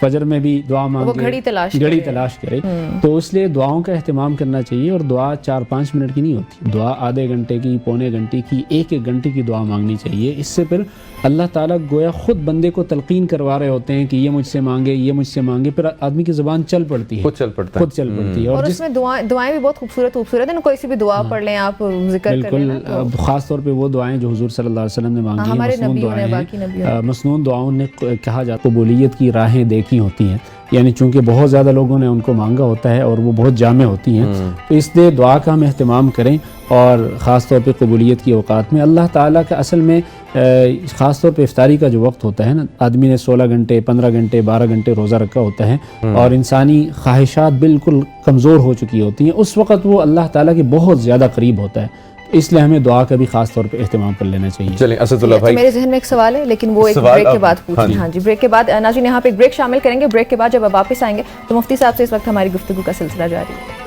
فجر میں بھی دعا مانگے, گھڑی تلاش کرے. تو اس لیے دعاؤں کا اہتمام کرنا چاہیے, اور دعا 4-5 منٹ کی نہیں ہوتی, دعا آدھے گھنٹے کی, پونے گھنٹے کی, 1-1 گھنٹے کی دعا مانگنی چاہیے. اس سے پھر اللہ تعالیٰ گویا خود بندے کو تلقین کروا رہے ہوتے ہیں کہ یہ مجھ سے مانگے, یہ مجھ سے مانگے, پھر آدمی کی زبان چل پڑتی ہے, خود چل پڑتی ہے. اور اس میں دعائیں بھی بہت خوبصورت ہیں, کوئی سی بھی دعا پڑھ لیں آپ, ذکر کر لیں. بالکل, خاص طور پہ وہ دعائیں جو حضور صلی اللہ علیہ وسلم نے مانگی ہیں, مسنون دعاؤں نے کہا جاتا ہے قبولیت کی راہیں دیکھی ہوتی ہیں, یعنی چونکہ بہت زیادہ لوگوں نے ان کو مانگا ہوتا ہے اور وہ بہت جامع ہوتی ہیں, تو اس لیے دعا کا ہم اہتمام کریں. اور خاص طور پہ قبولیت کی اوقات میں اللہ تعالیٰ کا اصل میں خاص طور پہ افطاری کا جو وقت ہوتا ہے نا, آدمی نے 16 گھنٹے 15 گھنٹے 12 گھنٹے روزہ رکھا ہوتا ہے اور انسانی خواہشات بالکل کمزور ہو چکی ہوتی ہیں, اس وقت وہ اللہ تعالیٰ کے بہت زیادہ قریب ہوتا ہے. اس لیے ہمیں دعا کا بھی خاص طور پہ اہتمام کر لینا چاہیے. چلیں اسد اللہ بھائی, میرے ذہن میں ایک سوال ہے, لیکن وہ ایک بریک کے بعد پوچھیں. ہاں جی, بریک کے بعد ناظرین یہاں پہ ایک بریک شامل کریں گے. بریک کے بعد جب آپ واپس آئیں گے تو مفتی صاحب سے اس وقت ہماری گفتگو کا سلسلہ جاری ہے.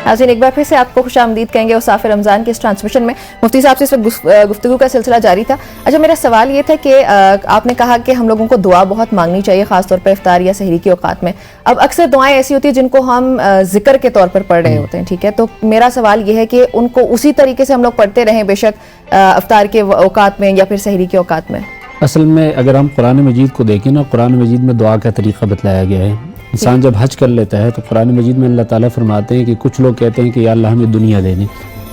ناظرین ایک بار پھر سے آپ کو خوش آمدید کہیں گے وصاف رمضان کے اس ٹرانسمیشن میں. مفتی صاحب سے اس وقت گفتگو کا سلسلہ جاری تھا. اچھا, میرا سوال یہ تھا کہ آپ نے کہا کہ ہم لوگوں کو دعا بہت مانگنی چاہیے, خاص طور پر افطار یا سحری کے اوقات میں. اب اکثر دعائیں ایسی ہوتی ہیں جن کو ہم ذکر کے طور پر پڑھ رہے ہوتے ہیں, ٹھیک ہے, تو میرا سوال یہ ہے کہ ان کو اسی طریقے سے ہم لوگ پڑھتے رہیں بے شک افطار کے اوقات میں یا پھر سحری کے اوقات میں. اصل میں اگر ہم قرآن مجید کو دیکھیں نا, قرآن مجید میں دعا کا طریقہ بتلایا گیا ہے. انسان جب حج کر لیتا ہے تو قرآن مجید میں اللہ تعالیٰ فرماتے ہیں کہ کچھ لوگ کہتے ہیں کہ یا اللہ ہمیں دنیا دے دیں,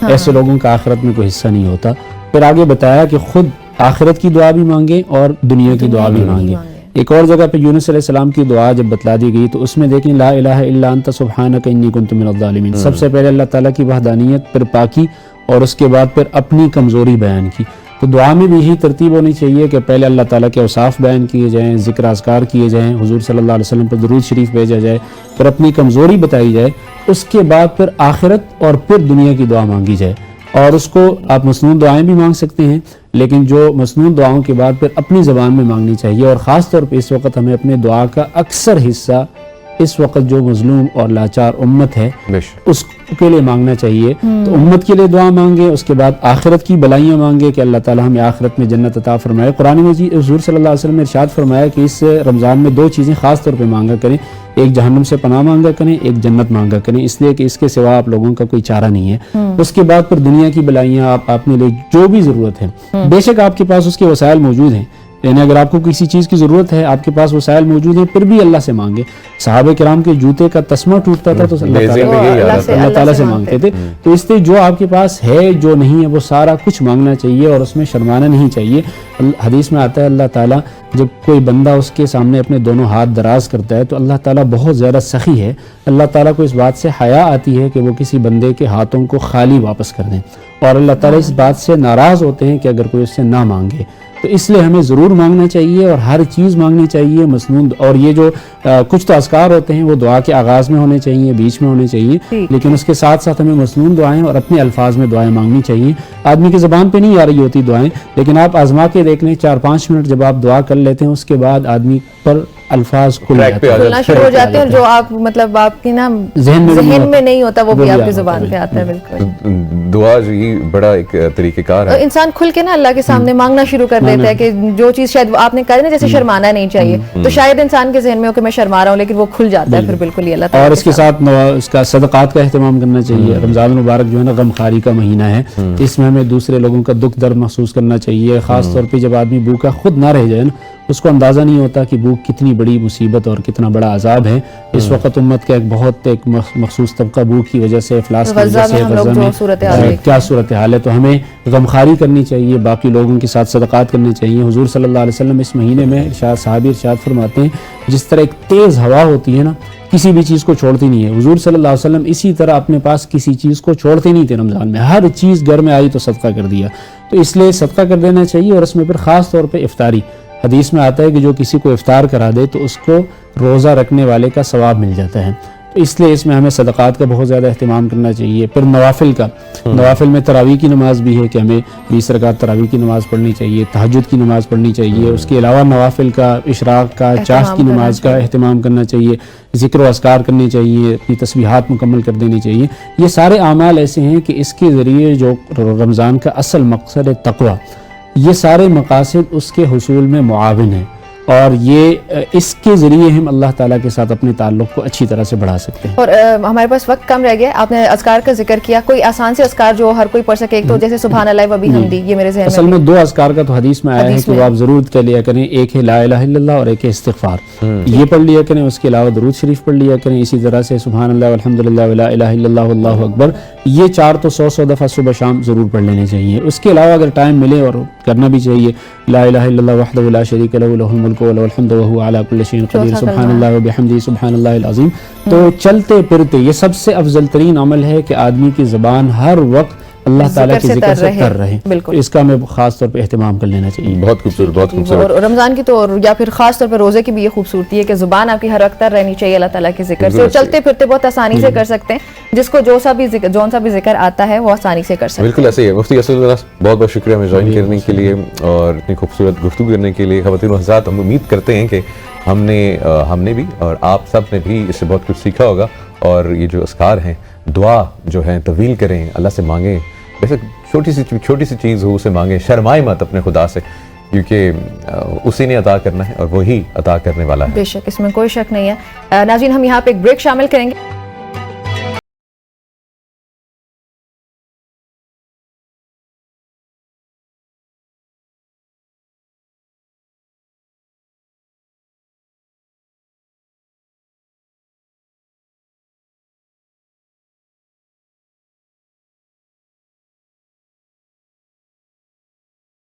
ایسے لوگوں کا آخرت میں کوئی حصہ نہیں ہوتا. پھر آگے بتایا کہ خود آخرت کی دعا بھی مانگے اور دنیا کی دعا بھی مانگے. ایک اور جگہ پہ یونس علیہ السلام کی دعا جب بتلا دی گئی تو اس میں دیکھیں لا الہ الا انت سبحانک انی کنت من الظالمین, سب سے پہلے اللہ تعالیٰ کی وحدانیت, پھر پاکی, اور اس کے بعد پھر اپنی کمزوری بیان کی. تو دعا میں بھی یہی ترتیب ہونی چاہیے کہ پہلے اللہ تعالیٰ کے اوصاف بیان کیے جائیں, ذکر اذکار کیے جائیں, حضور صلی اللہ علیہ وسلم پر درود شریف بھیجا جائے, پھر اپنی کمزوری بتائی جائے, اس کے بعد پھر آخرت اور پھر دنیا کی دعا مانگی جائے. اور اس کو آپ مسنون دعائیں بھی مانگ سکتے ہیں, لیکن جو مسنون دعاؤں کے بعد پھر اپنی زبان میں مانگنی چاہیے. اور خاص طور پہ اس وقت ہمیں اپنے دعا کا اکثر حصہ اس وقت جو مظلوم اور لاچار امت ہے اس کے لیے مانگنا چاہیے. تو امت کے لیے دعا مانگے, اس کے بعد آخرت کی بلائیاں مانگے کہ اللہ تعالیٰ ہمیں آخرت میں جنت عطا فرمائے. قرآن مجید حضور صلی اللہ علیہ وسلم نے ارشاد فرمایا کہ اس رمضان میں 2 چیزیں خاص طور پہ مانگا کریں, ایک جہنم سے پناہ مانگا کریں, ایک جنت مانگا کریں, اس لیے کہ اس کے سوا آپ لوگوں کا کوئی چارہ نہیں ہے. اس کے بعد پھر دنیا کی بلائیاں آپ اپنے لیے جو بھی ضرورت ہے, بے شک آپ کے پاس اس کے وسائل موجود ہیں, یعنی اگر آپ کو کسی چیز کی ضرورت ہے, آپ کے پاس وسائل موجود ہیں, پھر بھی اللہ سے مانگے. صحابہ کرام کے جوتے کا تسمہ ٹوٹتا تھا تو اللہ تعالیٰ سے مانگتے تھے. تو اس لیے جو آپ کے پاس ہے, جو نہیں ہے, وہ سارا کچھ مانگنا چاہیے اور اس میں شرمانا نہیں چاہیے. حدیث میں آتا ہے اللہ تعالیٰ جب کوئی بندہ اس کے سامنے اپنے دونوں ہاتھ دراز کرتا ہے تو اللہ تعالیٰ بہت زیادہ سخی ہے. اللہ تعالیٰ کو اس بات سے حیا آتی ہے کہ وہ کسی بندے کے ہاتھوں کو خالی واپس کر دیں, اور اللہ تعالیٰ اس بات سے ناراض ہوتے ہیں کہ اگر کوئی اس سے نہ مانگے. تو اس لیے ہمیں ضرور مانگنا چاہیے اور ہر چیز مانگنی چاہیے مسنون. اور یہ جو کچھ تو اذکار ہوتے ہیں وہ دعا کے آغاز میں ہونے چاہیے, بیچ میں ہونے چاہیے, لیکن اس کے ساتھ ساتھ ہمیں مسنون دعائیں اور اپنے الفاظ میں دعائیں مانگنی چاہیے. آدمی کی زبان پہ نہیں آ رہی ہوتی دعائیں, لیکن آپ آزما کے دیکھ لیں 4-5 منٹ جب آپ دعا کر لیتے ہیں اس کے بعد آدمی پر الفاظ کھلنا شروع ہو جاتے ہیں, جو آپ مطلب آپ کی نا ذہن میں نہیں ہوتا وہ بھی آپ کی زبان پہ آتا ہے. بالکل دعا جو یہ بڑا ایک طریقہ کار ہے, انسان کھل کے نا اللہ کے سامنے مانگنا شروع کر دیتا ہے کہ جو چیز شاید آپ نے کہا نا جیسے شرمانا نہیں چاہیے, تو شاید انسان کے ذہن میں ہو کہ میں شرما رہا ہوں, لیکن وہ کھل جاتا ہے پھر بالکل ہی اللہ تعالیٰ. اور اس کے ساتھ اس کا صدقات کا اہتمام کرنا چاہیے. رمضان المبارک جو ہے نا غمخواری کا مہینہ ہے, اس میں ہمیں دوسرے لوگوں کا دکھ درد محسوس کرنا چاہیے. خاص طور پہ جب آدمی بھوکا خود نہ رہ جائے نا, اس کو اندازہ نہیں ہوتا کہ بھوک کتنی بڑی مصیبت اور کتنا بڑا عذاب ہے. اس وقت امت کا ایک مخصوص طبقہ بھوک کی وجہ سے, افلاس کی وجہ سے غزہ میں کیا صورتحال ہے. تو ہمیں غمخواری کرنی چاہیے, باقی لوگوں کے ساتھ صدقات کرنے چاہیے. حضور صلی اللہ علیہ وسلم اس مہینے میں صحابی ارشاد فرماتے ہیں جس طرح ایک تیز ہوا ہوتی ہے نا, کسی بھی چیز کو چھوڑتی نہیں ہے. حضور صلی اللہ علیہ وسلم اسی طرح اپنے پاس کسی چیز کو چھوڑتے نہیں تھے رمضان میں, ہر چیز گھر میں آئی تو صدقہ کر دیا. تو اس لیے صدقہ کر دینا چاہیے. اور اس میں پھر خاص طور پہ افطاری, حدیث میں آتا ہے کہ جو کسی کو افطار کرا دے تو اس کو روزہ رکھنے والے کا ثواب مل جاتا ہے. تو اس لیے اس میں ہمیں صدقات کا بہت زیادہ اہتمام کرنا چاہیے. پھر نوافل کا، نوافل میں تراویح کی نماز بھی ہے کہ ہمیں 20 رکعت تراویح کی نماز پڑھنی چاہیے، تہجد کی نماز پڑھنی چاہیے. اس کے علاوہ نوافل کا، اشراق کا، چاشت کی نماز کا اہتمام کرنا چاہیے، ذکر و اذکار کرنے چاہیے، اپنی تسبیحات مکمل کر دینی چاہیے. یہ سارے اعمال ایسے ہیں کہ اس کے ذریعے جو رمضان کا اصل مقصد ہے تقویٰ، یہ سارے مقاصد اس کے حصول میں معاون ہیں، اور یہ اس کے ذریعے ہم اللہ تعالیٰ کے ساتھ اپنے تعلق کو اچھی طرح سے بڑھا سکتے ہیں. اور ہمارے پاس وقت کم رہ گیا. آپ نے اذکار کا ذکر کیا، کوئی آسان سے اذکار جو ہر کوئی پڑھ سکے؟ ایک تو جیسے سبحان اللہ و بحمدی، یہ میرے ذہن اصل میں 2 اذکار کا تو حدیث میں آیا ہے کہ وہ آپ ضرور کر لیا کریں. ایک ہے لا الہ الا اللہ اور ایک ہے استغفار. یہ پڑھ لیا کریں. اس کے علاوہ درود شریف پڑھ لیا کریں. اسی طرح سے سبحان اللہ والحمد للہ ولا الہ الا اللہ واللہ اکبر، یہ 4 تو 100 دفعہ صبح شام ضرور پڑھ لینے چاہیے. اس کے علاوہ اگر ٹائم ملے اور کرنا بھی چاہیے، لا الہ الا اللہ وحدہ لا شریک لہ لہ الملک وله الحمد وهو على كل شيء قدیر، سبحان اللہ وبحمدہ سبحان اللہ العظیم. تو چلتے پھرتے یہ سب سے افضل ترین عمل ہے کہ آدمی کی زبان ہر وقت اللہ تعالیٰ کے ذکر سے تر رہے. بالکل، اس کا ہمیں خاص طور پہ اہتمام کر لینا چاہیے. بہت خوبصورت، بہت خوبصورت. اور رمضان کی تو یا پھر خاص طور پہ روزے کی بھی یہ خوبصورتی ہے کہ زبان آپ کی ہر وقت تر رہنی چاہیے اللہ تعالیٰ کے ذکر سے، اور چلتے پھرتے بہت آسانی سے کر سکتے ہیں. جس کو جون سا بھی ذکر آتا ہے وہ آسانی سے کر سکتے ہیں. بالکل ایسے ہی ہے. مفتی اسد اللہ بہت بہت شکریہ ہمیں جوائن کرنے کے لیے اور اتنی خوبصورت گفتگو کرنے کے لیے. خواتین و حضرات، ہم امید کرتے ہیں کہ ہم نے بھی اور آپ سب نے بھی اس سے بہت کچھ سیکھا ہوگا. اور یہ جو اذکار ہیں، دعا جو ہے طویل کریں، اللہ سے مانگیں. ویسے چھوٹی سی چیز ہو اسے مانگیں، شرمائے مت اپنے خدا سے، کیونکہ اسی نے عطا کرنا ہے اور وہی عطا کرنے والا ہے. بے شک، اس میں کوئی شک نہیں ہے. ناظرین، ہم یہاں پہ ایک بریک شامل کریں گے.